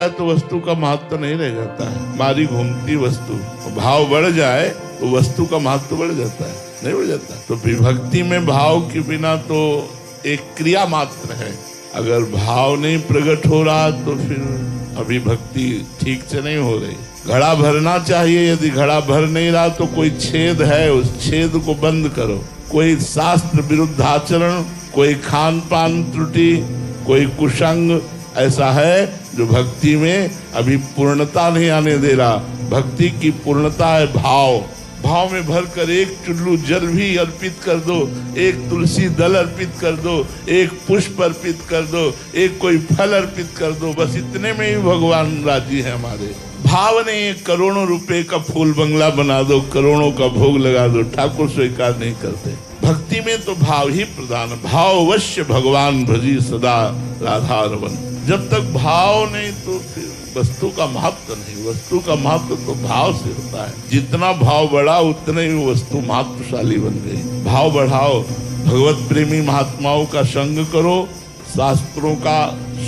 तो वस्तु का महत्व नहीं रह जाता है। हमारी घूमती वस्तु भाव बढ़ जाए तो वस्तु का महत्व बढ़ जाता है, नहीं बढ़ जाता। तो विभक्ति में भाव के बिना तो एक क्रिया मात्र है। अगर भाव नहीं प्रकट हो रहा तो फिर अभिभक्ति ठीक से नहीं हो रही। घड़ा भरना चाहिए, यदि घड़ा भर नहीं रहा तो कोई छेद है, उस छेद को बंद करो। कोई शास्त्र विरुद्ध आचरण, कोई खान पान त्रुटि, कोई कुसंग ऐसा है जो भक्ति में अभी पूर्णता नहीं आने दे रहा। भक्ति की पूर्णता है भाव। भाव में भरकर एक चुल्लू जल भी अर्पित कर दो, एक तुलसी दल अर्पित कर दो, एक पुष्प अर्पित कर दो, एक कोई फल अर्पित कर दो, बस इतने में ही भगवान राजी है हमारे। भाव नहीं, करोड़ों रुपए का फूल बंगला बना दो, करोड़ों का भोग लगा दो, ठाकुर स्वीकार नहीं करते। भक्ति में तो भाव ही प्रधान। भाव अवश्य भगवान भजी सदा राधा रमन। जब तक भाव नहीं तो फिर वस्तु का महत्व नहीं। वस्तु का महत्व तो भाव से होता है। जितना भाव बढ़ा उतने ही वस्तु महत्वशाली बन गई। भाव बढ़ाओ, भगवत प्रेमी महात्माओं का संग करो, शास्त्रों का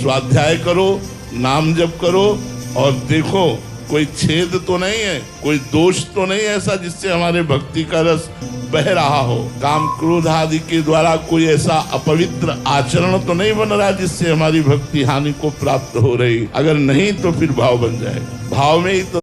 स्वाध्याय करो, नाम जप करो और देखो कोई छेद तो नहीं है, कोई दोष तो नहीं है ऐसा जिससे हमारे भक्ति का रस बह रहा हो। काम क्रोध आदि के द्वारा कोई ऐसा अपवित्र आचरण तो नहीं बन रहा जिससे हमारी भक्ति हानि को प्राप्त हो रही। अगर नहीं तो फिर भाव बन जाएगा। भाव में ही तो